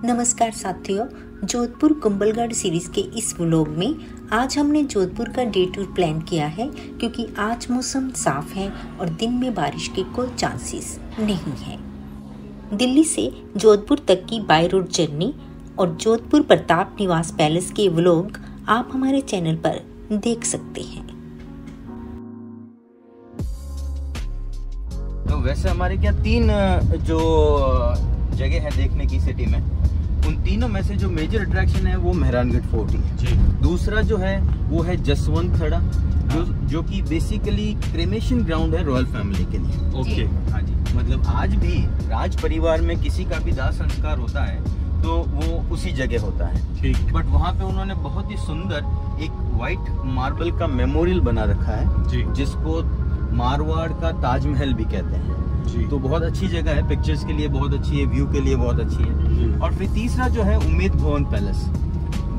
नमस्कार साथियों, जोधपुर कुंभलगढ़ सीरीज के इस व्लॉग में आज हमने जोधपुर का डे टूर प्लान किया है क्योंकि आज मौसम साफ है और दिन में बारिश के कोई चांसेस नहीं है। दिल्ली से जोधपुर तक की बाय रोड जर्नी और जोधपुर प्रताप निवास पैलेस के व्लॉग आप हमारे चैनल पर देख सकते हैं। तो वैसे हमारे क्या 3 जो जगह है देखने की सिटी में, उन तीनों में से जो मेजर अट्रैक्शन है वो मेहरानगढ़ फोर्ट ही है। दूसरा जो है वो है जसवंत थड़ा, जो कि बेसिकली क्रेमेशन ग्राउंड है रॉयल फैमिली के लिए। ओके, हाँ जी, मतलब आज भी राज परिवार में किसी का भी दाह संस्कार होता है तो वो उसी जगह होता है। ठीक। बट वहाँ पे उन्होंने बहुत ही सुंदर एक व्हाइट मार्बल का मेमोरियल बना रखा है जी, जिसको मारवाड़ का ताजमहल भी कहते हैं जी। तो बहुत अच्छी जगह है, पिक्चर्स के लिए बहुत अच्छी है, व्यू के लिए बहुत अच्छी है। और फिर तीसरा जो है उम्मेद भवन पैलेस,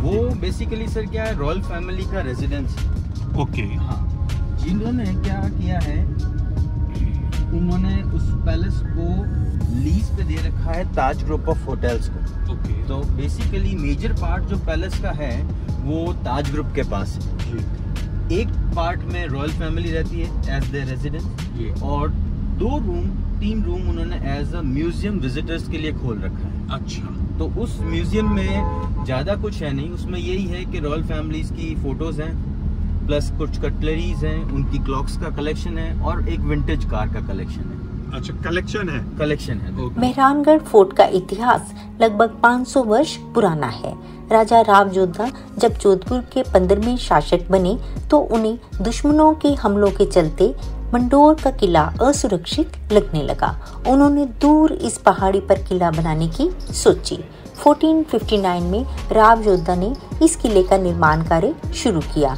वो बेसिकली सर क्या है, रॉयल फैमिली का रेजिडेंस है। ओके, हाँ, जिन्होंने क्या किया है, उन्होंने उस पैलेस को लीज पे दे रखा है ताज ग्रुप ऑफ होटल्स को। ओके, तो बेसिकली मेजर पार्ट जो पैलेस का है वो ताज ग्रुप के पास है। जी, एक पार्ट में रॉयल फैमिली रहती है एज द रेजिडेंस, जी। और 3 रूम उन्होंने एज अ म्यूजियम विजिटर्स के लिए खोल रखा है। अच्छा। तो उस म्यूजियम में ज़्यादा कुछ है नहीं, उसमें यही है कि रॉयल फैमिलीज की फोटोज हैं, प्लस कुछ कटलरीज हैं, उनकी क्लॉक्स का कलेक्शन है और एक विंटेज कार का कलेक्शन है। अच्छा, कलेक्शन है। मेहरानगढ़ फोर्ट का इतिहास लगभग 500 वर्ष पुराना है। राजा राव जोधा जब जोधपुर के 15वें शासक बने तो उन्हें दुश्मनों के हमलों के चलते मंडोर का किला असुरक्षित लगने लगा। उन्होंने दूर इस पहाड़ी पर किला बनाने की सोची। 1459 में राव जोधा ने इस किले का निर्माण कार्य शुरू किया।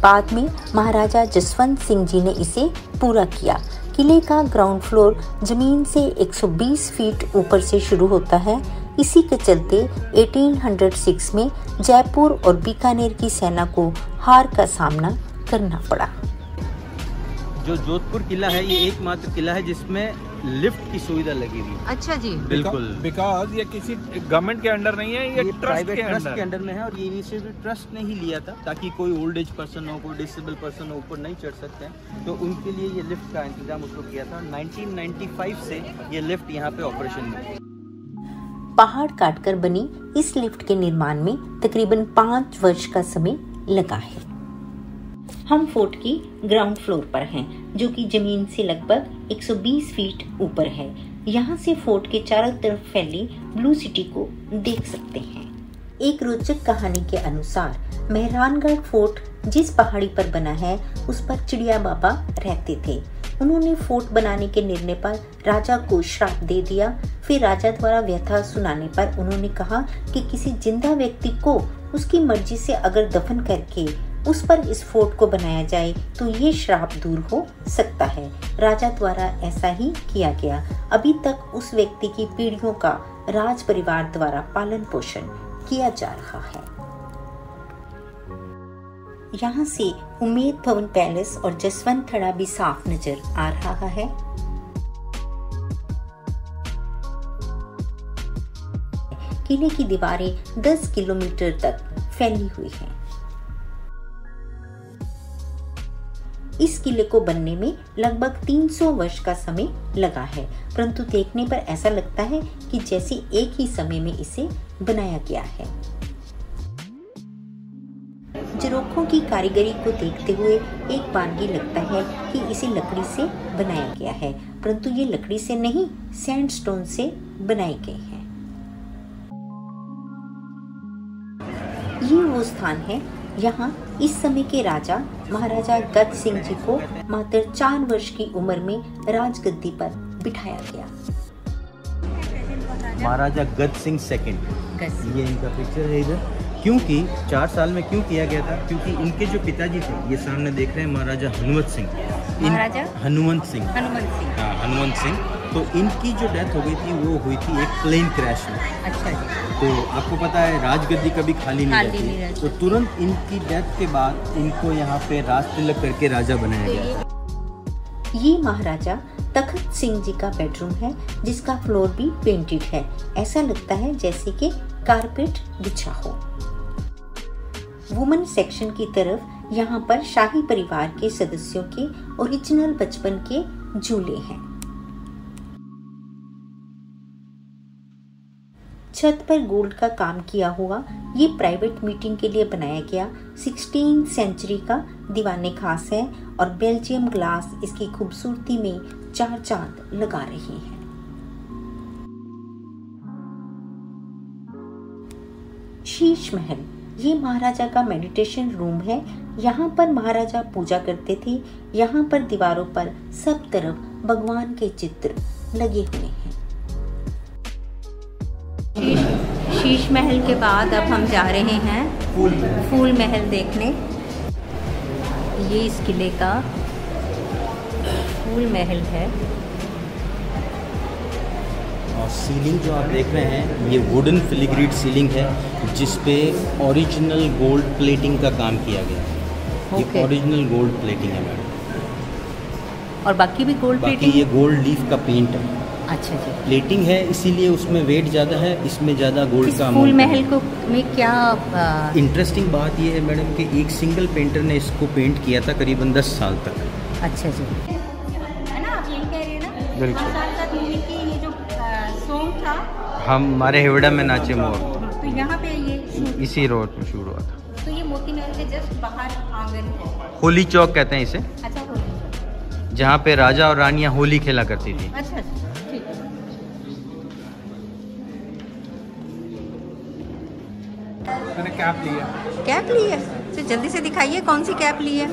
बाद में महाराजा जसवंत सिंह जी ने इसे पूरा किया। किले का ग्राउंड फ्लोर जमीन से 120 फीट ऊपर से शुरू होता है। इसी के चलते 1806 में जयपुर और बीकानेर की सेना को हार का सामना करना पड़ा। जो जोधपुर किला है ये एकमात्र किला है जिसमें लिफ्ट की सुविधा लगी हुई है। अच्छा जी, बिल्कुल। बिकॉज ये किसी गवर्नमेंट के अंडर नहीं है, ये ट्रस्ट के अंडर में है और ये इनिशिएटिव ट्रस्ट ने ही लिया था ताकि कोई ओल्ड एज पर्सन हो, कोई डिसेबल पर्सन हो, ऊपर नहीं चढ़ सकते हैं, तो उनके लिए ये लिफ्ट का इंतजाम उसको किया था। 1995 से ये लिफ्ट यहाँ पे ऑपरेशन में है। पहाड़ काटकर बनी इस लिफ्ट के निर्माण में तकरीबन 5 वर्ष का समय लगा है। हम फोर्ट की ग्राउंड फ्लोर पर हैं, जो कि जमीन से लगभग 120 फीट ऊपर है। यहाँ से फोर्ट के चारों तरफ फैली ब्लू सिटी को देख सकते हैं। एक रोचक कहानी के अनुसार मेहरानगढ़ फोर्ट जिस पहाड़ी पर बना है उस पर चिड़िया बाबा रहते थे। उन्होंने फोर्ट बनाने के निर्णय पर राजा को श्राप दे दिया। फिर राजा द्वारा व्यथा सुनाने पर उन्होंने कहा कि किसी जिंदा व्यक्ति को उसकी मर्जी से अगर दफन करके उस पर इस फोर्ट को बनाया जाए तो ये श्राप दूर हो सकता है। राजा द्वारा ऐसा ही किया गया। अभी तक उस व्यक्ति की पीढ़ियों का राज परिवार द्वारा पालन पोषण किया जा रहा है। यहाँ से उम्मेद भवन पैलेस और जसवंत थड़ा भी साफ नजर आ रहा है। किले की दीवारें 10 किलोमीटर तक फैली हुई हैं। इस किले को बनने में लगभग 300 वर्ष का समय लगा है, परंतु देखने पर ऐसा लगता है कि जैसे एक ही समय में इसे बनाया गया है। झरोखों की कारीगरी को देखते हुए एक बानगी लगता है कि इसे लकड़ी से बनाया गया है, परंतु ये लकड़ी से नहीं, सैंडस्टोन से बनाए गए हैं। ये वो स्थान है यहाँ इस समय के राजा महाराजा गद सिंह जी को मात्र 4 वर्ष की उम्र में राजगद्दी पर बिठाया गया। महाराजा गद सिंह सेकंड, ये इनका पिक्चर है इधर। क्योंकि 4 साल में क्यों किया गया था, क्योंकि इनके जो पिताजी थे, ये सामने देख रहे हैं महाराजा हनुमंत सिंह, हनुमंत सिंह, तो इनकी जो डेथ हो गई थी वो हुई थी एक प्लेन क्रैश में। अच्छा। तो आपको पता है राजगद्दी कभी खाली नहीं रहती, तो तुरंत इनकी डेथ के बाद इनको यहाँ पे राज तिलक करके राजा बनाया गया। ये महाराजा तखत सिंह जी का बेडरूम है, जिसका फ्लोर भी पेंटेड है। ऐसा लगता है जैसे कि कारपेट बिछा हो। वुमेन सेक्शन की तरफ यहाँ पर शाही परिवार के सदस्यों के ओरिजिनल बचपन के झूले हैं। छत पर गोल्ड का काम किया हुआ ये प्राइवेट मीटिंग के लिए बनाया गया 16वीं सेंचुरी का दीवाने खास है और बेल्जियम ग्लास इसकी खूबसूरती में 4 चांद लगा रही हैं। शीश महल ये महाराजा का मेडिटेशन रूम है। यहाँ पर महाराजा पूजा करते थे। यहाँ पर दीवारों पर सब तरफ भगवान के चित्र लगे हुए हैं। शीश महल के बाद अब हम जा रहे हैं फूल महल देखने। ये इस किले का फूल महल है। और सीलिंग जो आप देख रहे हैं ये वुडन फिलिग्रीड सीलिंग है, जिस पे ओरिजिनल गोल्ड प्लेटिंग का काम किया गया है। ये ओरिजिनल गोल्ड प्लेटिंग है मैडम। और बाकी भी गोल्ड प्लेटिंग? ये गोल्ड लीफ का पेंट है। अच्छा जी। प्लेटिंग है इसीलिए उसमें वेट ज़्यादा है, इसमें ज़्यादा गोल्ड का। फूल महल को में क्या इंटरेस्टिंग बात ये है मैडम कि एक सिंगल पेंटर ने इसको पेंट किया था करीबन 10 साल तक। अच्छा जी। है ना, आप यही कह रहे हैं ना? बिल्कुल। 5 साल तक मूवी की ये जो सॉन्ग था, हमारे हिवड़ा में नाचे मोर, तो यहाँ पे ये इसी रोड में शुरू हुआ था। तो ये मोती महल के जस्ट बाहर आंगन है। होली चौक कहते हैं इसे। अच्छा, होली। जहाँ पे राजा और रानियाँ होली खेला करती थी। अच्छा, ठीक है। मैंने कैप लिया। कैप ली है? तो जल्दी से दिखाइए कौन सी कैप ली है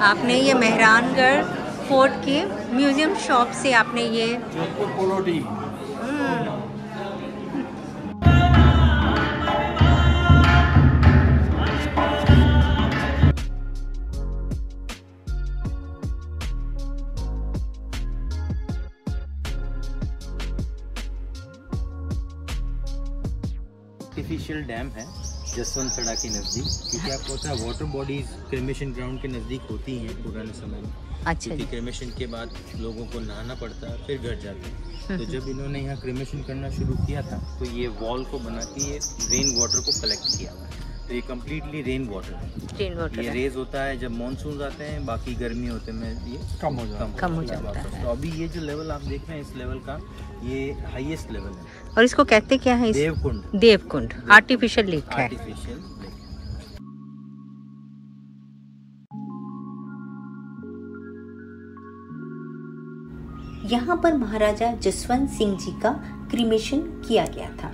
आपने। ये मेहरानगढ़ फोर्ट के म्यूजियम शॉप से आपने ये Jodhpur polo T. Artificial dam है जसवंतगढ़ के नज़दीक, क्योंकि आपको पता है वाटर बॉडीज क्रेमेशन ग्राउंड के नज़दीक होती हैं पुराने समय में। अच्छा। क्योंकि क्रेमेशन के बाद लोगों को नहाना पड़ता है, फिर घर जाते हैं। तो जब इन्होंने यहाँ क्रेमेशन करना शुरू किया था तो ये वॉल को बना के ये रेन वाटर को कलेक्ट किया हुआ है। तो ये कम्प्लीटली रेन वाटर है। ये रेज होता है जब मानसून आते हैं, बाकी गर्मी होते में ये कम हो जाता है। तो अभी ये जो लेवल आप देख रहे हैं इस लेवल का ये हाईएस्ट लेवल है। और इसको कहते क्या है? देवकुंड। देवकुंड आर्टिफिशियल लेक है। Artificial lake. यहाँ पर महाराजा जसवंत सिंह जी का क्रीमेशन किया गया था।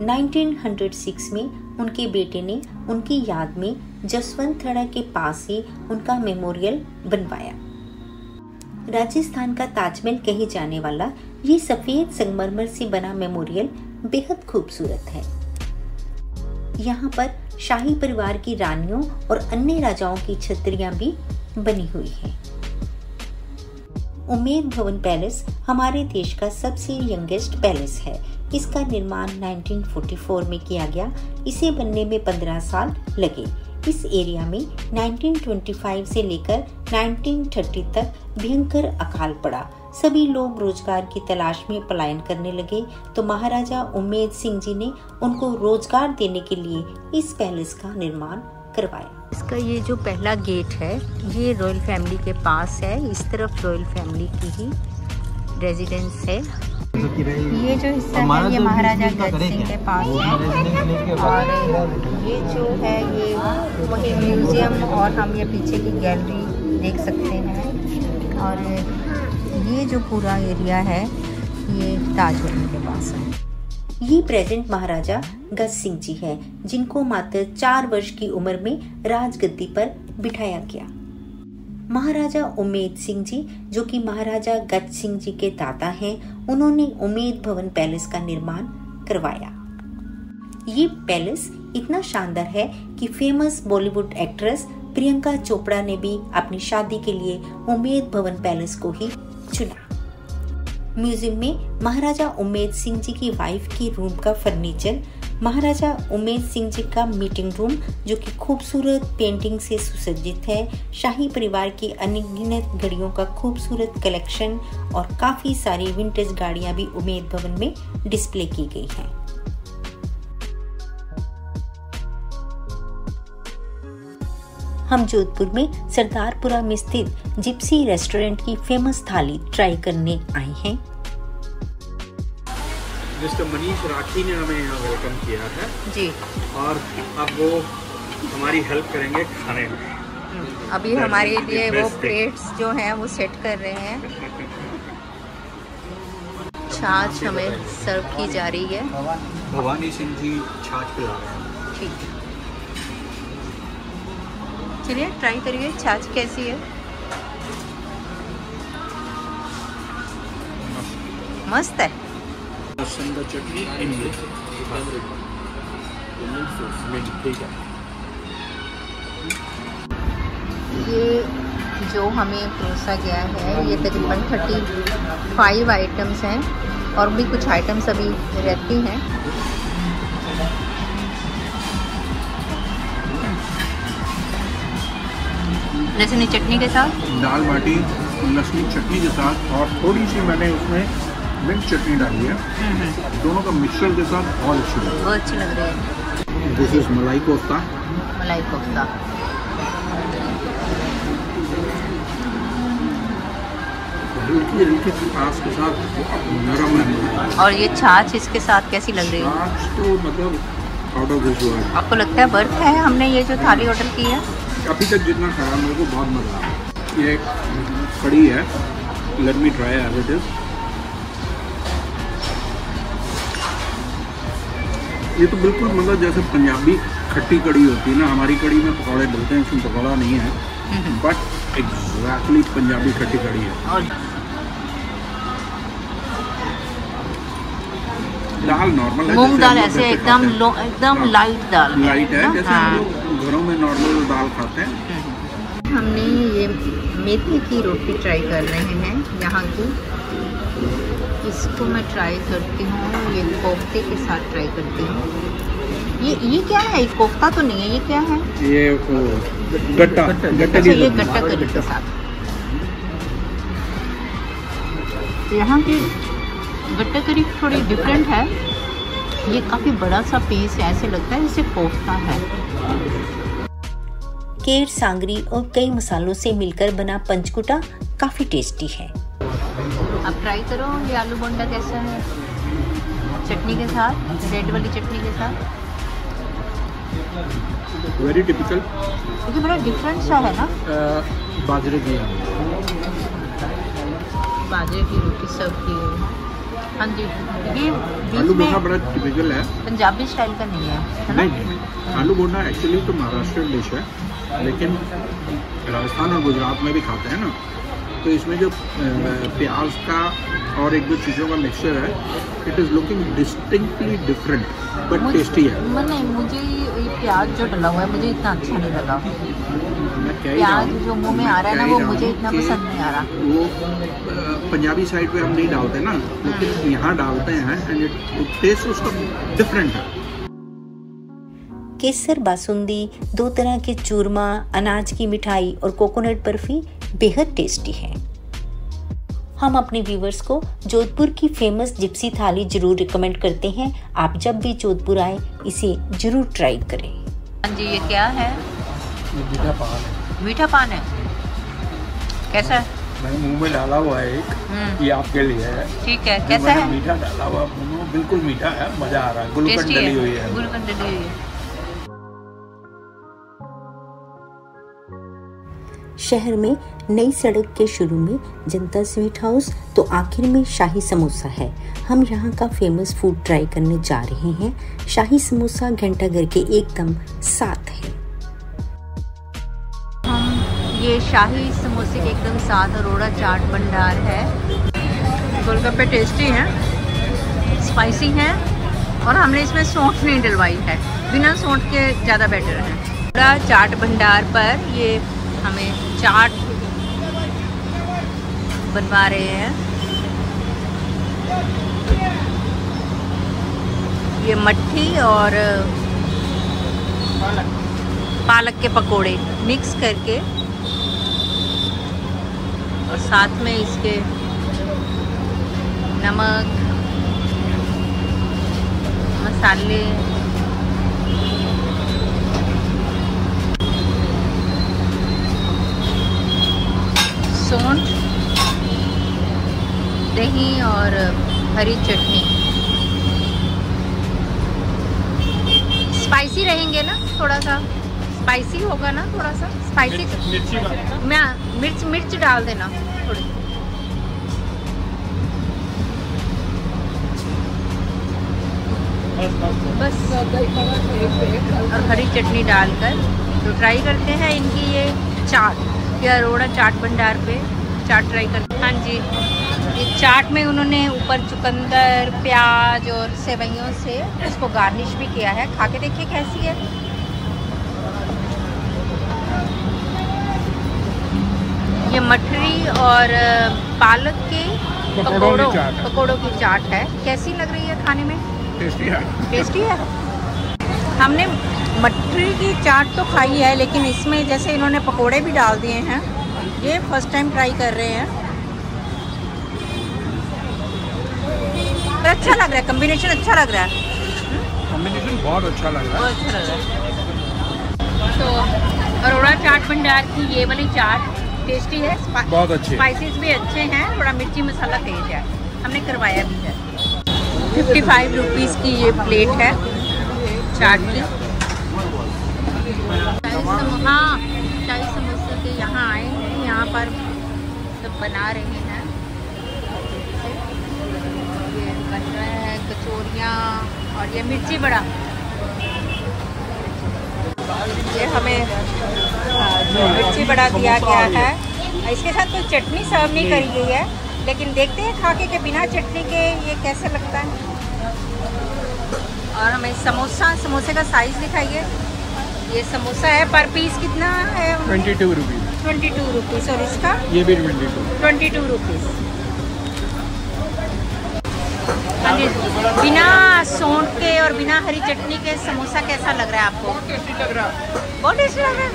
1906 में उनके बेटे ने उनकी याद में जसवंतगढ़ के पास ही उनका मेमोरियल बनवाया। राजस्थान का ताजमहल कहे जाने वाला ये सफेद संगमरमर से बना मेमोरियल बेहद खूबसूरत है। यहाँ पर शाही परिवार की रानियों और अन्य राजाओं की छतरियां भी बनी हुई हैं। उम्मेद भवन पैलेस हमारे देश का सबसे यंगेस्ट पैलेस है। इसका निर्माण 1944 में किया गया। इसे बनने में 15 साल लगे। इस एरिया में 1925 से लेकर 1930 तक भयंकर अकाल पड़ा। सभी लोग रोजगार की तलाश में पलायन करने लगे, तो महाराजा उम्मेद सिंह जी ने उनको रोजगार देने के लिए इस पैलेस का निर्माण करवाया। इसका ये जो पहला गेट है ये रॉयल फैमिली के पास है। इस तरफ रॉयल फैमिली की ही रेजिडेंस है। ये जो हिस्सा है ये महाराजा गज सिंह के पास है। और ये जो है ये वही म्यूजियम और हम ये पीछे की गैलरी देख सकते हैं। और ये जो पूरा एरिया है ये ताजमहल के पास है। ये प्रेजेंट महाराजा गज सिंह जी हैं, जिनको मात्र 4 वर्ष की उम्र में राजगद्दी पर बिठाया गया। महाराजा उम्मेद सिंह जी, जो कि महाराजा गज सिंह जी के दादा हैं, उन्होंने उम्मेद भवन पैलेस का निर्माण करवाया। ये पैलेस इतना शानदार है कि फेमस बॉलीवुड एक्ट्रेस प्रियंका चोपड़ा ने भी अपनी शादी के लिए उम्मेद भवन पैलेस को ही चुना। म्यूजियम में महाराजा उम्मेद सिंह जी की वाइफ की रूम का फर्नीचर महाराजा उमेद सिंह जी का मीटिंग रूम जो कि खूबसूरत पेंटिंग से सुसज्जित है, शाही परिवार की अनगिनत घड़ियों का खूबसूरत कलेक्शन और काफी सारी विंटेज गाड़ियां भी उमेद भवन में डिस्प्ले की गई हैं। हम जोधपुर में सरदारपुरा में स्थित जिप्सी रेस्टोरेंट की फेमस थाली ट्राई करने आए हैं। मिस्टर मनीष राठी ने हमें यहाँ वेलकम किया है जी, और अब वो हमारी हेल्प करेंगे खाने में। अभी हमारे लिए वो प्लेट्स जो हैं वो सेट कर रहे हैं। छाछ हमें सर्व की जा रही है। भवानी सिंह जी छाछ पिला रहे हैं। ठीक है, चलिए ट्राई करिए छाछ कैसी है। मस्त है। चटनी ये जो हमें परोसा गया है ये तकरीबन 35 आइटम्स हैं और भी कुछ आइटम्स अभी रहती हैं। लहसुनी चटनी के साथ, दाल बाटी लहसुनी चटनी के साथ, और थोड़ी सी मैंने उसमें मिर्च चटनी डाली है। दोनों का मिक्सचर के साथ बहुत अच्छी लग रही है। बहुत अच्छी लग रही है। दिस इज मलाई कोफ्ता। मलाई कोफ्ता हल्की छाछ के साथ नरम है। और ये छाछ इसके साथ कैसी लग रही है? छाछ तो मतलब आउट ऑफ दिस वर्ल्ड। आपको लगता है बर्थ है? हमने ये जो थाली ऑर्डर की है अभी तक जितना खाया मेरे को बहुत मज़ा आया। ये कड़ी है, let me try as it is. ये तो बिल्कुल मतलब जैसे पंजाबी खट्टी कड़ी होती है ना, हमारी कड़ी में पकौड़े डलते हैं, इसमें पकौड़ा नहीं है, बट एग्जैक्टली पंजाबी खट्टी कड़ी है। और दाल नॉर्मल है, मूंग दाल ऐसे एकदम लाइट दाल लाइट है, जैसे हाँ। हम लोग घरों में नॉर्मल दाल खाते हैं। हमने ये मेथी की रोटी ट्राई कर रहे हैं यहाँ की। इसको मैं ट्राई करती हूँ, ये कोफ्ते के साथ ट्राई करती हूँ। ये क्या है? कोफ्ता तो नहीं है, ये क्या है? ये गट्टा अच्छा, ये गट्टा करी के साथ। यहाँ की गट्टा करी थोड़ी डिफरेंट है। ये काफ़ी बड़ा सा पीस है, ऐसे लगता है जैसे कोफ्ता है। केर, सांगरी और कई मसालों से मिलकर बना पंचकुटा काफी टेस्टी है। अब ट्राई करो ये आलू बोंडा कैसा है चटनी के साथ, रेड वाली चटनी के साथ। Very typical. ये बड़ा डिफरेंट सा है ना। बाजरे की बाजरे की रोटी सर्व की हुई है। हाँ जी, ये आलू बीच बोंडा में बड़ा टिपिकल है। पंजाबी स्टाइल का नहीं है ना? नहीं, आलू बोंडा एक्चुअली तो महाराष्ट्र डिश है, लेकिन राजस्थान और गुजरात में भी खाते हैं ना, तो इसमें जो प्याज का और एक दो चीज़ों का मिक्सचर है, it is looking distinctly different but tasty है। नहीं, मुझे ये प्याज जो डला हुआ है मुझे इतना अच्छा नहीं लगा। प्याज जो मुंह में आ रहा है ना वो मुझे इतना पसंद नहीं आ रहा। वो पंजाबी साइड पे हम नहीं डालते ना, लेकिन यहाँ डालते हैं एंड टेस्ट उसका डिफरेंट है। केसर बासुंदी, 2 तरह के चूरमा, अनाज की मिठाई और कोकोनट बर्फी बेहद टेस्टी है। हम अपने व्यूवर्स को जोधपुर की फेमस जिप्सी थाली जरूर रिकमेंड करते हैं। आप जब भी जोधपुर आए इसे जरूर ट्राई करें। हाँ जी, ये क्या है? मीठा पान है। मीठा पान है, कैसा है? मैंने मुंह में डाला हुआ है एक, ये आपके लिए है। ठीक है, कैसा है? मीठा डाला हुआ मुंह में, बिल्कुल मीठा है, मजा आ रहा है। गुलकंद डली हुई है। गुलकंद डली हुई है। शहर में नई सड़क के शुरू में जनता स्वीट हाउस तो आखिर में शाही समोसा है। हम यहाँ का फेमस फूड ट्राई करने जा रहे हैं। शाही समोसा घंटाघर के एकदम साथ है। हम ये शाही समोसे के एकदम साथ अरोड़ा चाट भंडार है। गोलगप्पे टेस्टी हैं, स्पाइसी हैं और हमने इसमें सौंठ नहीं डलवाई है, बिना सौंठ के ज़्यादा बेटर है। अरोड़ा चाट भंडार पर ये हमें चाट बनवा रहे हैं। ये मट्ठी और पालक के पकोड़े मिक्स करके और साथ में इसके नमक, मसाले, सौंठ, दही और हरी चटनी। स्पाइसी रहेंगे ना, थोड़ा सा स्पाइसी होगा ना, थोड़ा सा स्पाइसी। मिर्च डाल देना थोड़ी। बस और हरी चटनी डालकर तो ट्राई करते हैं इनकी ये चाट, ये अरोड़ा चाट भंडार पे चाट ट्राई करते हैं। हाँ जी, ये चाट में उन्होंने ऊपर चुकंदर, प्याज और सेवइयों से इसको गार्निश भी किया है। खा के देखिए कैसी है। ये मठरी और पालक के पकोड़ों की चाट है। कैसी लग रही है खाने में? टेस्टी है। टेस्टी है। हमने मठरी की चाट तो खाई है, लेकिन इसमें जैसे इन्होंने पकोड़े भी डाल दिए हैं, ये फर्स्ट टाइम ट्राई कर रहे हैं। पर अच्छा लग रहा है, कॉम्बिनेशन अच्छा लग रहा है। कॉम्बिनेशन बहुत अच्छा लग रहा है। बहुत अच्छा लग रहा है। तो अरोड़ा चाट भंडार की ये वाली चाट टेस्टी है, बहुत अच्छी। स्पाइसेस भी अच्छे हैं, थोड़ा मिर्ची मसाला तेज है। हमने करवाया भी है। 55 रुपीज़ की ये प्लेट है चाट की। हाँ, शाही समोसे के यहाँ आए हैं, यहाँ पर सब बना रहे हैं। ये बन रहा है कचौरियाँ और ये मिर्ची बड़ा। ये हमें जो मिर्ची बड़ा दिया गया है, इसके साथ कोई चटनी सर्व नहीं करी गई है, लेकिन देखते हैं खा के बिना चटनी के ये कैसे लगता है। और हमें समोसे का साइज दिखाइए। ये समोसा है, पर पीस कितना है? 22 रुपीज़। 22 रुपीज़। और इसका ये भी 22 रुपीज़। बिना सौंठ के और बिना हरी चटनी के समोसा कैसा लग रहा है आपको? बहुत टेस्टी लग रहा है। बहुत टेस्टी लग रहा है।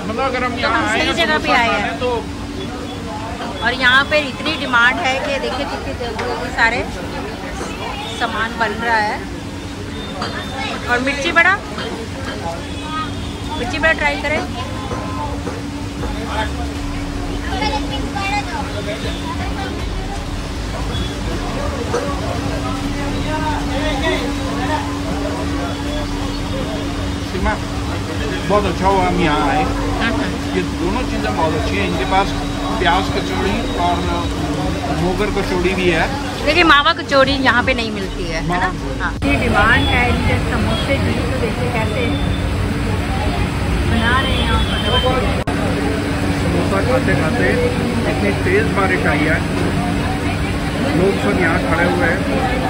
मतलब अगर हम यहाँ आए सही जगह पे आए हैं तो। और यहाँ पे इतनी डिमांड है कि देखिए कितने जल्दी सारे सामान बन रहा है। और मिर्ची बड़ा ट्राई करें। सीमा, बहुत अच्छा हुआ हम यहाँ आए। ये दोनों चीज़ें बहुत अच्छी हैं। इनके पास प्याज कचौड़ी और मोगर कचौड़ी भी है। देखिए मावा कचौड़ी यहाँ पे नहीं मिलती है ना। हाँ, ये डिमांड है इनके समोसे की। तो देखिए कैसे बना रहे हैं। समोसा खाते खाते इतनी तेज़ बारिश आई है, लोग सब यहाँ खड़े हुए हैं।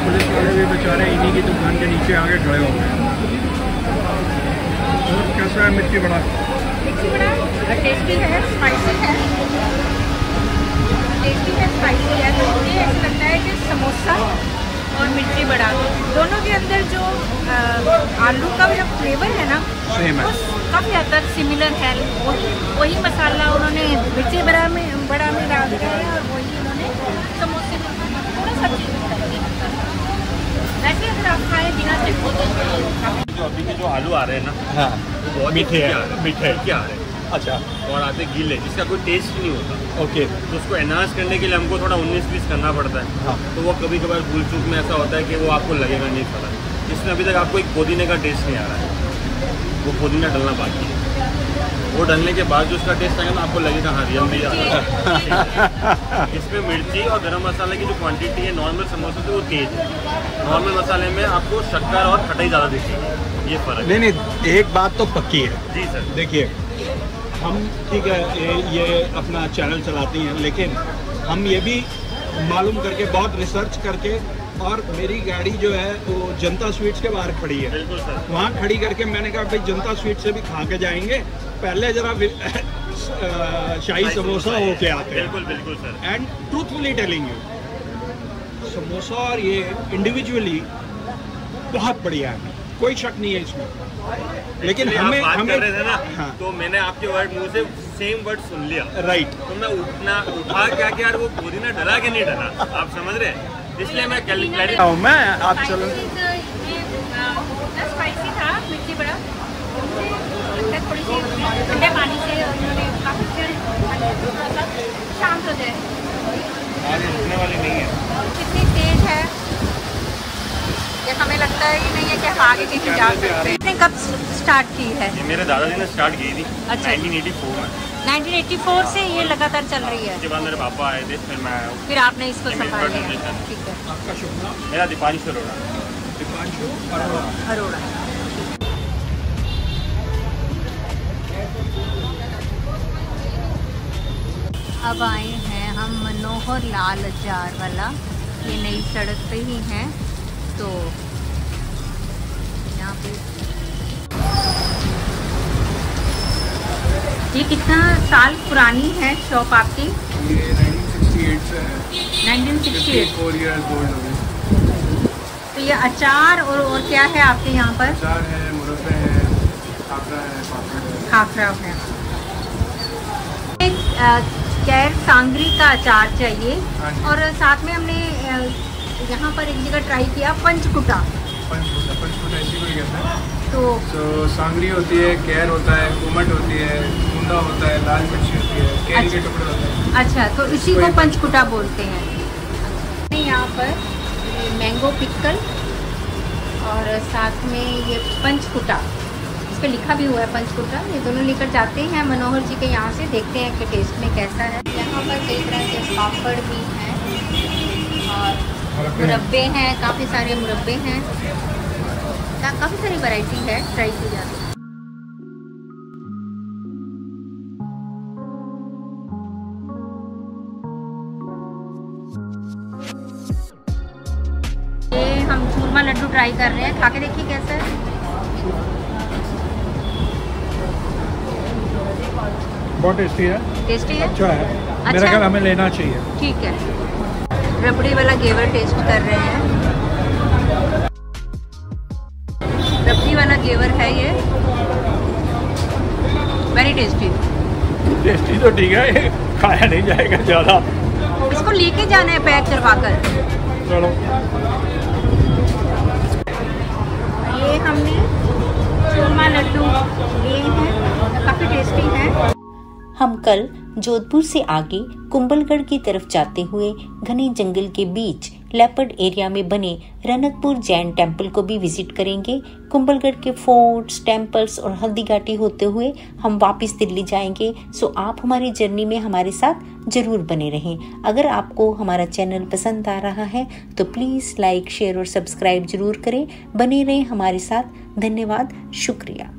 पुलिस वाले भी बेचारे इन्हीं की दुकान के नीचे आगे खड़े हो गए। कैसा है मिर्ची बड़ा? टेस्टी है, स्पाइसी है। स्पाइसी है। तो मुझे ऐसा लगता है कि समोसा और मिर्ची बड़ा दोनों के अंदर जो आलू का जो फ्लेवर है ना, सेम है, काफ़ी हद तक सिमिलर है। वही मसाला उन्होंने मिर्ची बड़ा में डाल दिया है और वही उन्होंने समोसे में थोड़ा सा चीज़ वैसे अगर आप खाएँ बिना चटनी। जो अभी के जो आलू आ रहे हैं ना, हाँ, वो बहुत मीठे आ रहे हैं। अच्छा। और आते गीले, जिसका कोई टेस्ट नहीं होता। ओके। तो उसको एनहांस करने के लिए हमको थोड़ा 19-20 करना पड़ता है। हाँ। तो वो कभी कभार भूल चूक में ऐसा होता है कि वो आपको लगेगा नहीं पता। इसमें अभी तक आपको एक पुदीने का टेस्ट नहीं आ रहा है, वो पुदीना डलना बाकी है। वो डलने के बाद जो उसका टेस्ट आएगा ना, आपको लगेगा हाँ रियल भी आ रहा है। इसमें मिर्ची और गरम मसाले की जो क्वांटिटी है नॉर्मल समोसे से वो तेज है। नॉर्मल मसाले में आपको शक्कर और खटाई ज़्यादा दिखेगी। ये फर्क है। नहीं, एक बात तो पक्की है जी सर। देखिए, हम ठीक है ये अपना चैनल चलाती हैं, लेकिन हम ये भी मालूम करके बहुत रिसर्च करके, और मेरी गाड़ी जो है वो जनता स्वीट्स के बाहर खड़ी है। बिल्कुल सर। वहाँ खड़ी करके मैंने कहा भाई जनता स्वीट से भी खा के जाएंगे, पहले जरा शाही समोसा होके आते हैं। बिल्कुल sir. And truthfully telling you, samosa और ये इंडिविजुअली बहुत बढ़िया है, कोई शक नहीं है इसमें। लेकिन हमें बात हमें कर रहे थे ना, हाँ। तो मैंने आपके वर्ड मुंह से सेम वर्ड सुन लिया, राइट। तो मैं उठा क्या कि यार वो पुदीना डला कि नहीं डला, आप समझ रहे हैं, इसलिए मैं मैं आप चलो। स्पाइसी था, मिर्ची बड़ा थोड़ी सी ठंडे पानी से उन्होंने काफी शांत हो जाए। आज रुकने वाली नहीं है। कितनी तेज है ये हमें लगता है कि नहीं है कि हम आगे कहीं जा सकते हैं। आपने कब स्टार्ट की है? ये मेरे दादाजी ने स्टार्ट की थी। अच्छा। 1984 में। 1984 से ये लगातार चल रही है। उसके बाद मेरे पापा आए थे, फिर मैं आया हूँ। फिर आपने इसको संभाल लिया। ठीक है। आपका शुभ नाम? मेरा दीपांशु अरोड़ा। दीपांशु अरोड़ा। अरोड़ा। अब आए हैं हम मनोहर लाल अचार वाला, ये नई सड़क पे ही हैं, तो यहाँ पे ये कितना साल पुरानी है शॉप आपकी? ये 1968 से है। 1968। 4 years old हो गई। तो ये अचार और क्या है आपके यहाँ पर? अचार है, मुरब्बे है, खाखरा है, पापड़ है। खाखरा है। कैर सांगरी का अचार चाहिए, हाँ जी। और साथ में हमने यहाँ पर एक जगह ट्राई किया पंचकुटा। पंचकुटा इसी को ही कहते हैं। तो सांगरी होती है, कैर होता है, कुमट होती है, कुंदा होता है, लाल मिर्ची होती है, कैरी के टुकड़े होते हैं। अच्छा, तो इसी को पंचकुटा बोलते हैं। यहाँ पर ये मैंगो पिकल और साथ में ये पंचकुटा, इस पे लिखा भी हुआ है पंचकुटा। ये दोनों लेकर जाते हैं मनोहर जी के यहाँ से, देखते हैं कि टेस्ट में कैसा है। यहाँ पर कई तरह के पापड़ भी हैं और मुरब्बे हैं, काफ़ी सारे मुरब्बे हैं, काफ़ी सारी वैरायटी है, ट्राई की जाती है। ये हम चूरमा लड्डू ट्राई कर रहे हैं, खा के देखिए कैसा है। बहुत टेस्टी है। टेस्टी है? अच्छा है। अच्छा? मेरा ख्याल हमें लेना चाहिए। ठीक है। रबड़ी वाला घेवर टेस्ट कर रहे हैं। रबड़ी वाला घेवर है ये, वेरी टेस्टी। टेस्टी तो ठीक है, ये खाया नहीं जाएगा ज़्यादा। इसको लेके जाना है पैक करवा कर। चलो। ये हमने चूरमा लड्डू लिए हैं, काफ़ी टेस्टी हैं। हम कल जोधपुर से आगे कुंभलगढ़ की तरफ जाते हुए घने जंगल के बीच लेपर्ड एरिया में बने रनकपुर जैन टेम्पल को भी विजिट करेंगे। कुंभलगढ़ के फोर्ट्स, टेम्पल्स और हल्दी घाटी होते हुए हम वापस दिल्ली जाएंगे। सो आप हमारी जर्नी में हमारे साथ जरूर बने रहें। अगर आपको हमारा चैनल पसंद आ रहा है तो प्लीज़ लाइक, शेयर और सब्सक्राइब जरूर करें। बने रहें हमारे साथ। धन्यवाद, शुक्रिया।